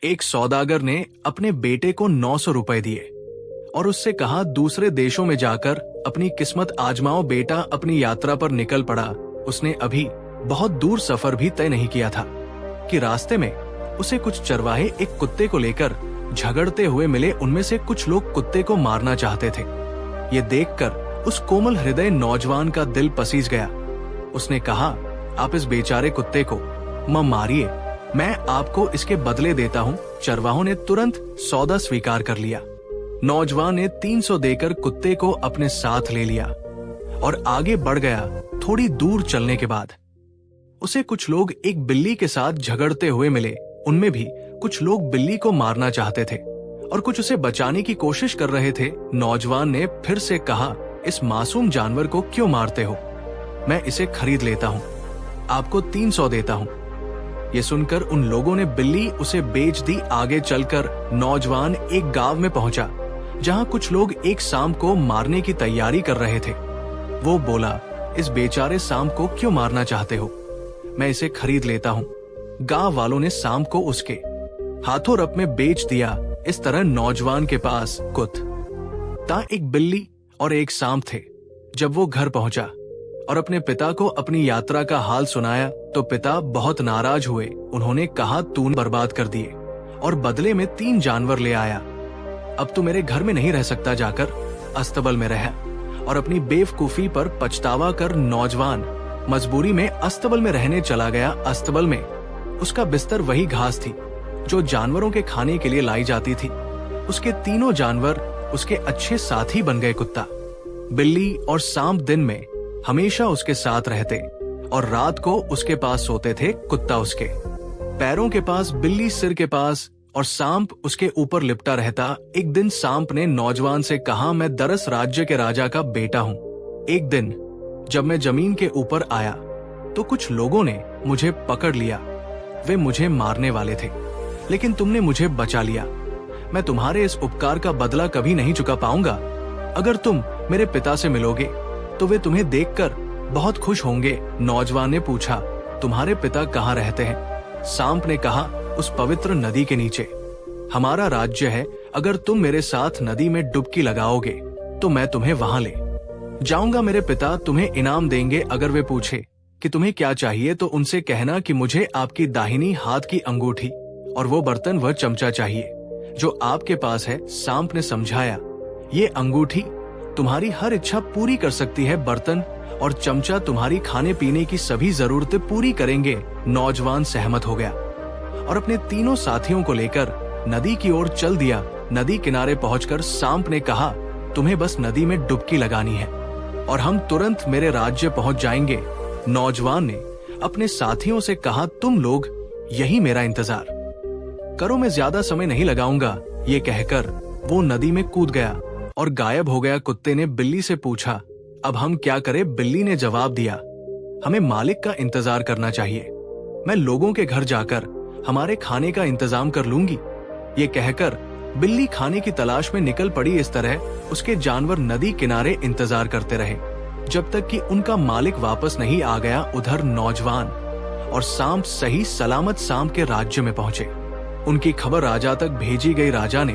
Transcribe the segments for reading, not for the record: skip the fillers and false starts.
एक सौदागर ने अपने बेटे को 900 रुपए दिए और उससे कहा दूसरे देशों में जाकर अपनी किस्मत आजमाओ बेटा। अपनी यात्रा पर निकल पड़ा। उसने अभी बहुत दूर सफर भी तय नहीं किया था कि रास्ते में उसे कुछ चरवाहे एक कुत्ते को लेकर झगड़ते हुए मिले। उनमें से कुछ लोग कुत्ते को मारना चाहते थे। ये देखकर उस कोमल हृदय नौजवान का दिल पसीज गया। उसने कहा, आप इस बेचारे कुत्ते को मत मारिए, मैं आपको इसके बदले देता हूँ। चरवाहों ने तुरंत सौदा स्वीकार कर लिया। नौजवान ने 300 देकर कुत्ते को अपने साथ ले लिया और आगे बढ़ गया। थोड़ी दूर चलने के बाद उसे कुछ लोग एक बिल्ली के साथ झगड़ते हुए मिले। उनमें भी कुछ लोग बिल्ली को मारना चाहते थे और कुछ उसे बचाने की कोशिश कर रहे थे। नौजवान ने फिर से कहा, इस मासूम जानवर को क्यों मारते हो? मैं इसे खरीद लेता हूँ, आपको 300 देता हूँ। ये सुनकर उन लोगों ने बिल्ली उसे बेच दी। आगे चलकर नौजवान एक गांव में पहुंचा जहां कुछ लोग एक सांप को मारने की तैयारी कर रहे थे। वो बोला, इस बेचारे सांप को क्यों मारना चाहते हो? मैं इसे खरीद लेता हूँ। गांव वालों ने सांप को उसके हाथों रप में बेच दिया। इस तरह नौजवान के पास कुत्ता, एक बिल्ली और एक सांप थे। जब वो घर पहुंचा और अपने पिता को अपनी यात्रा का हाल सुनाया तो पिता बहुत नाराज हुए। उन्होंने कहा, तूने बर्बाद कर दिए और बदले में 3 जानवर ले आया। अब तू मेरे घर में नहीं रह सकता, जाकर अस्तबल में रह। और अपनी बेवकूफी पर पछतावा कर नौजवान मजबूरी में अस्तबल में रहने चला गया। अस्तबल में उसका बिस्तर वही घास थी जो जानवरों के खाने के लिए लाई जाती थी। उसके तीनों जानवर उसके अच्छे साथी बन गए। कुत्ता, बिल्ली और सांप दिन में हमेशा उसके साथ रहते और रात को उसके पास सोते थे। कुत्ता उसके पैरों के पास, बिल्ली सिर के पास और सांप उसके ऊपर लिपटा रहता। एक दिन सांप ने नौजवान से कहा, मैं दरस राज्य के राजा का बेटा हूँ। एक दिन जब मैं जमीन के ऊपर आया तो कुछ लोगों ने मुझे पकड़ लिया। वे मुझे मारने वाले थे, लेकिन तुमने मुझे बचा लिया। मैं तुम्हारे इस उपकार का बदला कभी नहीं चुका पाऊंगा। अगर तुम मेरे पिता से मिलोगे तो वे तुम्हें देखकर बहुत खुश होंगे। नौजवान ने पूछा, तुम्हारे पिता कहाँ रहते हैं? सांप ने कहा, उस पवित्र नदी के नीचे हमारा राज्य है। अगर तुम मेरे साथ नदी में डुबकी लगाओगे तो मैं तुम्हें वहां ले जाऊंगा। मेरे पिता तुम्हें इनाम देंगे। अगर वे पूछे कि तुम्हें क्या चाहिए तो उनसे कहना कि मुझे आपकी दाहिनी हाथ की अंगूठी और वो बर्तन व चमचा चाहिए जो आपके पास है। सांप ने समझाया, ये अंगूठी तुम्हारी हर इच्छा पूरी कर सकती है, बर्तन और चमचा तुम्हारी खाने पीने की सभी जरूरतें पूरी करेंगे। नौजवान सहमत हो गया और अपने तीनों साथियों को लेकर नदी की ओर चल दिया। नदी किनारे पहुंचकर सांप ने कहा, तुम्हें बस नदी में डुबकी लगानी है और हम तुरंत मेरे राज्य पहुंच जाएंगे। नौजवान ने अपने साथियों से कहा, तुम लोग यही मेरा इंतजार करो, मैं ज्यादा समय नहीं लगाऊंगा। ये कहकर वो नदी में कूद गया और गायब हो गया। कुत्ते ने बिल्ली से पूछा, अब हम क्या करें? बिल्ली ने जवाब दिया, हमें मालिक का इंतजार करना चाहिए। मैं लोगों के घर जाकर हमारे खाने का इंतजाम कर लूंगी। ये कहकर बिल्ली खाने की तलाश में निकल पड़ी। इस तरह उसके जानवर नदी किनारे इंतजार करते रहे जब तक कि उनका मालिक वापस नहीं आ गया। उधर नौजवान और सांप सही सलामत सांप के राज्य में पहुंचे। उनकी खबर राजा तक भेजी गई। राजा ने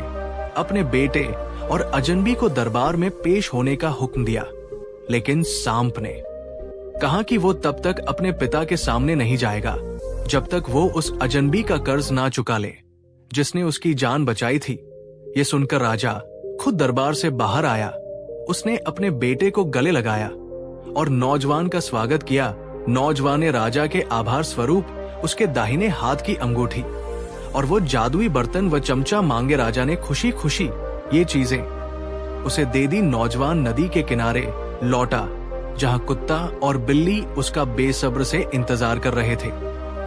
अपने बेटे और अजनबी को दरबार में पेश होने का हुक्म दिया, लेकिन सांप ने कहा कि वो तब तक अपने पिता के सामने नहीं जाएगा जब तक वो उस अजनबी का कर्ज ना चुका ले जिसने उसकी जान बचाई थी। ये सुनकर राजा खुद दरबार से बाहर आया। उसने अपने बेटे को गले लगाया और नौजवान का स्वागत किया। नौजवान ने राजा के आभार स्वरूप उसके दाहिने हाथ की अंगूठी और वो जादुई बर्तन व चमचा मांगे। राजा ने खुशी खुशी ये चीजें उसे दे दी। नौजवान नदी के किनारे लौटा जहां कुत्ता और बिल्ली उसका बेसब्र से इंतजार कर रहे थे।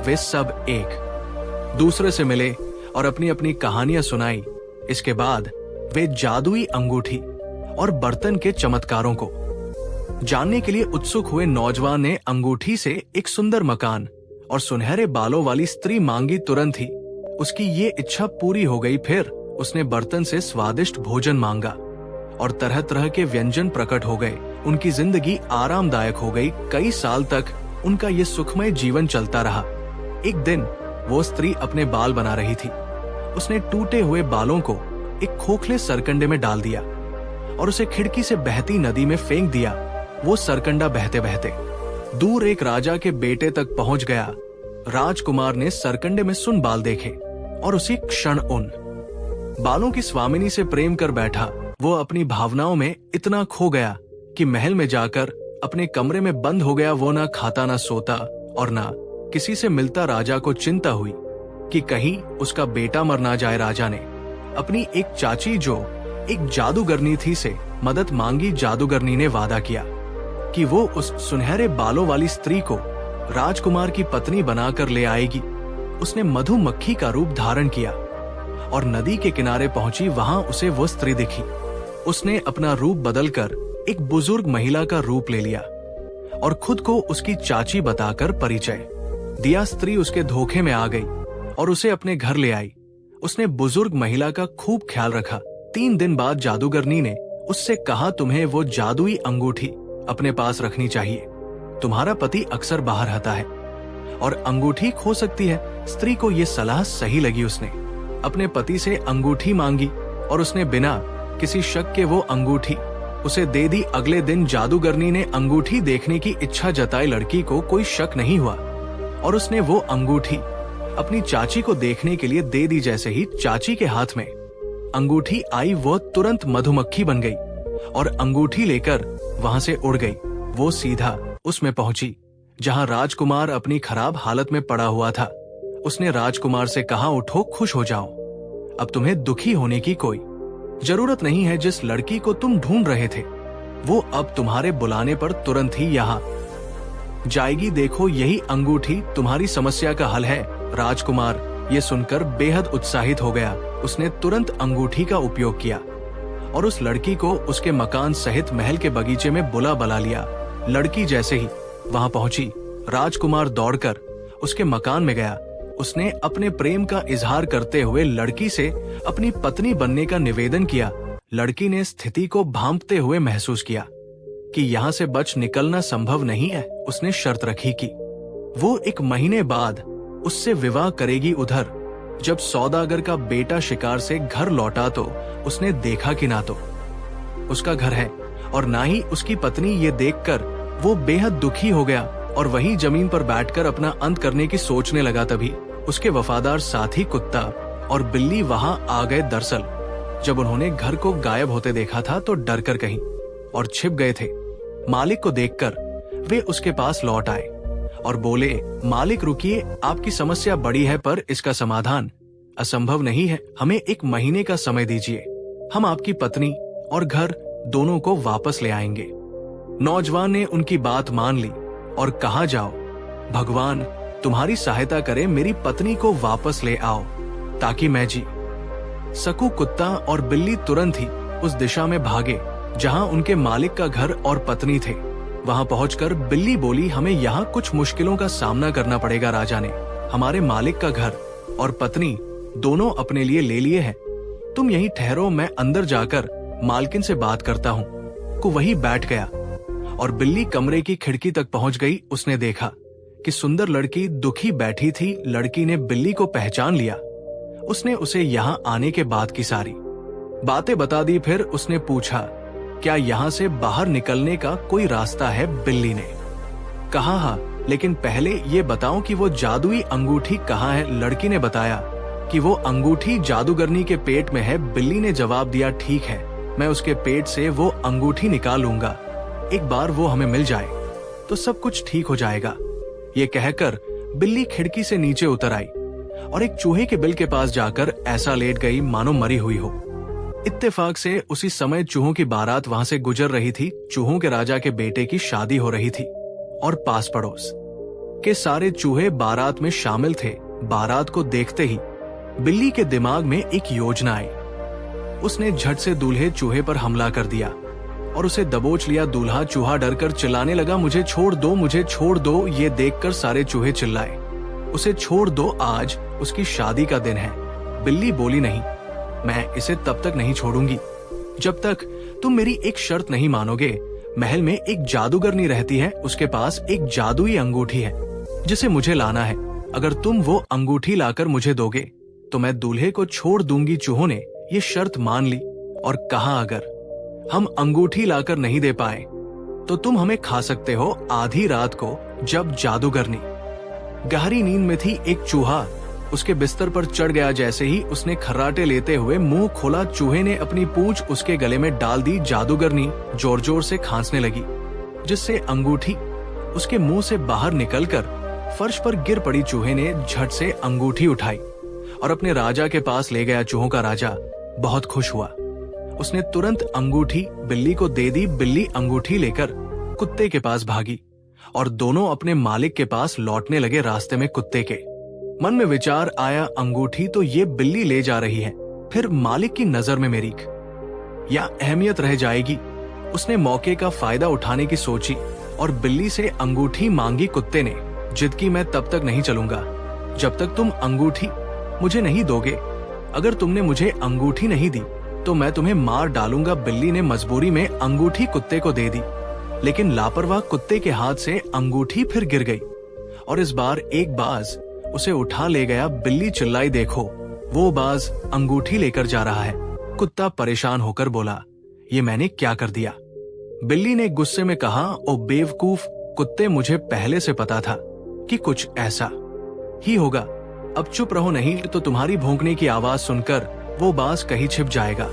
वे सब एक दूसरे से मिले और अपनी अपनी कहानियां सुनाई। इसके बाद वे जादुई अंगूठी और बर्तन के चमत्कारों को जानने के लिए उत्सुक हुए। नौजवान ने अंगूठी से एक सुंदर मकान और सुनहरे बालों वाली स्त्री मांगी। तुरंत ही उसकी ये इच्छा पूरी हो गई। फिर उसने बर्तन से स्वादिष्ट भोजन मांगा और तरह तरह के व्यंजन प्रकट हो गए। उनकी जिंदगी आरामदायक हो गई। कई साल तक उनका ये सुखमय जीवन चलता रहा। एक दिन वो स्त्री अपने बाल बना रही थी उसने टूटे हुए बालों को एक खोखले सरकंडे में डाल दिया और उसे खिड़की से बहती नदी में फेंक दिया। वो सरकंडा बहते बहते दूर एक राजा के बेटे तक पहुंच गया। राजकुमार ने सरकंडे में सुन बाल देखे और उसी क्षण उन बालों की स्वामिनी से प्रेम कर बैठा। वो अपनी भावनाओं में इतना खो गया कि महल में जाकर अपने कमरे में बंद हो गया। वो ना खाता ना सोता और ना किसी से मिलता। राजा को चिंता हुई कि कहीं उसका बेटा मर ना जाए। राजा ने अपनी एक चाची जो एक जादूगरनी थी से मदद मांगी। जादूगरनी ने वादा किया कि वो उस सुनहरे बालों वाली स्त्री को राजकुमार की पत्नी बनाकर ले आएगी। उसने मधुमक्खी का रूप धारण किया और नदी के किनारे पहुंची। वहां उसे वो स्त्री दिखी। उसने अपना रूप बदलकर एक बुजुर्ग महिला का रूप ले लिया और खुद को उसकी चाची बताकर परिचय दिया। स्त्री उसके धोखे में आ गई और उसे अपने घर ले आई। उसने बुजुर्ग महिला का खूब ख्याल रखा। 3 दिन बाद जादूगरनी ने उससे कहा, तुम्हें वो जादुई अंगूठी अपने पास रखनी चाहिए। तुम्हारा पति अक्सर बाहर रहता है और अंगूठी खो सकती है। स्त्री को यह सलाह सही लगी। उसने अपने पति से अंगूठी मांगी और उसने बिना किसी शक के वो अंगूठी उसे दे दी। अगले दिन जादूगरनी ने अंगूठी देखने की इच्छा जताई। लड़की को कोई शक नहीं हुआ और उसने वो अंगूठी अपनी चाची को देखने के लिए दे दी। जैसे ही चाची के हाथ में अंगूठी आई, वो तुरंत मधुमक्खी बन गई और अंगूठी लेकर वहां से उड़ गई। वो सीधा उसमें पहुंची जहां राजकुमार अपनी खराब हालत में पड़ा हुआ था। उसने राजकुमार से कहा, उठो, खुश हो जाओ। अब तुम्हें दुखी होने की कोई जरूरत नहीं है। जिस लड़की को तुम ढूंढ रहे थे वो अब तुम्हारे बुलाने पर तुरंत ही यहाँ जाएगी। देखो, यही अंगूठी तुम्हारी समस्या का हल है। राजकुमार ये सुनकर बेहद उत्साहित हो गया। उसने तुरंत अंगूठी का उपयोग किया और उस लड़की को उसके मकान सहित महल के बगीचे में बुला लिया। लड़की जैसे ही वहां पहुंची, राजकुमार दौड़कर उसके मकान में गया। उसने अपने प्रेम का इजहार करते हुए लड़की से अपनी पत्नी बनने का निवेदन किया। लड़की ने स्थिति को भांपते हुए महसूस किया कि यहाँ से बच निकलना संभव नहीं है। उसने शर्त रखी कि वो 1 महीने बाद उससे विवाह करेगी। उधर जब सौदागर का बेटा शिकार से घर लौटा तो उसने देखा कि ना तो उसका घर है और ना ही उसकी पत्नी। ये देखकर वो बेहद दुखी हो गया और वहीं जमीन पर बैठकर अपना अंत करने की सोचने लगा। तभी उसके वफादार साथी कुत्ता और बिल्ली वहां आ गए। दरअसल जब उन्होंने घर को गायब होते देखा था तो डरकर कहीं और छिप गए थे। मालिक को देखकर वे उसके पास लौट आए और बोले, मालिक रुकिए, आपकी समस्या बड़ी है पर इसका समाधान असंभव नहीं है। हमें 1 महीने का समय दीजिए। हम आपकी पत्नी और घर दोनों को वापस ले आएंगे। नौजवान ने उनकी बात मान ली और कहा, जाओ, भगवान तुम्हारी सहायता करे। मेरी पत्नी को वापस ले आओ ताकि मैं जी सकूं। कुत्ता और बिल्ली तुरंत ही उस दिशा में भागे जहां उनके मालिक का घर और पत्नी थे। वहां पहुंचकर बिल्ली बोली, हमें यहाँ कुछ मुश्किलों का सामना करना पड़ेगा। राजा ने हमारे मालिक का घर और पत्नी दोनों अपने लिए ले लिए हैं। तुम यहीं ठहरो, मैं अंदर जाकर मालकिन से बात करता हूँ। को वही बैठ गया और बिल्ली कमरे की खिड़की तक पहुंच गई। उसने देखा कि सुंदर लड़की दुखी बैठी थी। लड़की ने बिल्ली को पहचान लिया। उसने उसे यहाँ आने के बाद की सारी बातें बता दी। फिर उसने पूछा, क्या यहाँ से बाहर निकलने का कोई रास्ता है? बिल्ली ने कहा, हाँ, लेकिन पहले ये बताओ कि वो जादुई अंगूठी कहाँ है? लड़की ने बताया कि वो अंगूठी जादूगरनी के पेट में है। बिल्ली ने जवाब दिया, ठीक है, मैं उसके पेट से वो अंगूठी निकाल लूंगा। एक बार वो हमें मिल जाए तो सब कुछ ठीक हो जाएगा। ये कहकर बिल्ली खिड़की से नीचे उतर आई और एक चूहे के बिल के पास जाकर ऐसा लेट गई मानो मरी हुई हो। इत्तेफाक से उसी समय चूहों की बारात वहां से गुजर रही थी। चूहों के राजा के बेटे की शादी हो रही थी और पास पड़ोस के सारे चूहे बारात में शामिल थे। बारात को देखते ही बिल्ली के दिमाग में एक योजना आई। उसने झट से दूल्हे चूहे पर हमला कर दिया और उसे दबोच लिया। दूल्हा चूहा डरकर चिल्लाने लगा, मुझे छोड़ दो, मुझे छोड़ दो। ये देखकर सारे चूहे चिल्लाए, उसे छोड़ दो, आज उसकी शादी का दिन है। बिल्ली बोली, नहीं, मैं इसे तब तक नहीं छोड़ूंगी जब तक तुम मेरी एक शर्त नहीं मानोगे। महल में एक जादूगरनी रहती है, उसके पास एक जादुई अंगूठी है जिसे मुझे लाना है। अगर तुम वो अंगूठी लाकर मुझे दोगे तो मैं दूल्हे को छोड़ दूंगी। चूहों ने ये शर्त मान ली और कहा, अगर हम अंगूठी लाकर नहीं दे पाए तो तुम हमें खा सकते हो आधी रात को, जब जादूगरनी गहरी नींद में थी। एक चूहा उसके बिस्तर पर चढ़ गया। जैसे ही उसने खर्राटे लेते हुए मुंह खोला, चूहे ने अपनी पूंछ उसके गले में डाल दी। जादूगरनी जोर जोर से खांसने लगी, जिससे अंगूठी उसके मुंह से बाहर निकलकर फर्श पर गिर पड़ी। चूहे ने झट से अंगूठी उठाई और अपने राजा के पास ले गया। चूहों का राजा बहुत खुश हुआ। उसने तुरंत अंगूठी बिल्ली को दे दी। बिल्ली अंगूठी लेकर कुत्ते के पास भागी और दोनों अपने मालिक के पास लौटने लगे। रास्ते में कुत्ते के मन में विचार आया, अंगूठी तो ये बिल्ली ले जा रही है, फिर मालिक की नजर में मेरी क्या अहमियत रह जाएगी। उसने मौके का फायदा उठाने की सोची और बिल्ली से अंगूठी मांगी। कुत्ते ने जिद की, मैं तब तक नहीं चलूंगा जब तक तुम अंगूठी मुझे नहीं दोगे। अगर तुमने मुझे अंगूठी नहीं दी तो मैं तुम्हें मार डालूंगा। बिल्ली ने मजबूरी में अंगूठी कुत्ते को दे दी, लेकिन लापरवाह कुत्ते के हाथ से अंगूठी फिर गिर गई और इस बार एक बाज उसे उठा ले गया। बिल्ली चिल्लाई, देखो वो बाज अंगूठी लेकर जा रहा है। कुत्ता परेशान होकर बोला, ये मैंने क्या कर दिया। बिल्ली ने गुस्से में कहा, ओ बेवकूफ कुत्ते, मुझे पहले से पता था कि कुछ ऐसा ही होगा। अब चुप रहो, नहीं तो तुम्हारी भौंकने की आवाज सुनकर वो बाज कहीं छिप जाएगा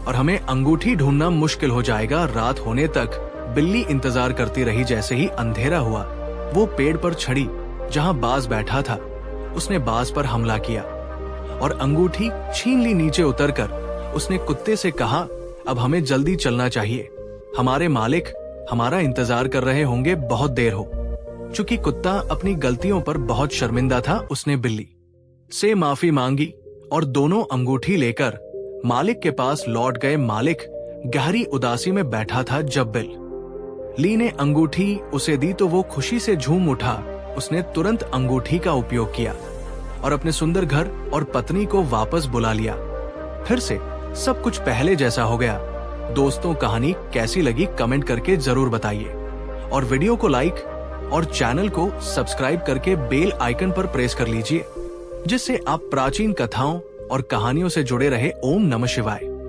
और हमें अंगूठी ढूंढना मुश्किल हो जाएगा। रात होने तक बिल्ली इंतजार करती रही। जैसे ही अंधेरा हुआ, वो पेड़ पर चढ़ी जहां बाज बैठा था। उसने बाज पर हमला किया और अंगूठी छीन ली। नीचे उतरकर उसने कुत्ते से कहा, अब हमें जल्दी चलना चाहिए, हमारे मालिक हमारा इंतजार कर रहे होंगे, बहुत देर हो चूंकि कुत्ता अपनी गलतियों पर बहुत शर्मिंदा था, उसने बिल्ली से माफी मांगी और दोनों अंगूठी लेकर मालिक के पास लौट गए। मालिक गहरी उदासी में बैठा था। जब बिल्ली ने अंगूठी उसे दी तो वो खुशी से झूम उठा। उसने तुरंत अंगूठी का उपयोग किया और अपने सुंदर घर और पत्नी को वापस बुला लिया। फिर से सब कुछ पहले जैसा हो गया। दोस्तों, कहानी कैसी लगी कमेंट करके जरूर बताइए और वीडियो को लाइक और चैनल को सब्सक्राइब करके बेल आइकन पर प्रेस कर लीजिए, जिससे आप प्राचीन कथाओं और कहानियों से जुड़े रहे। ओम नमः शिवाय।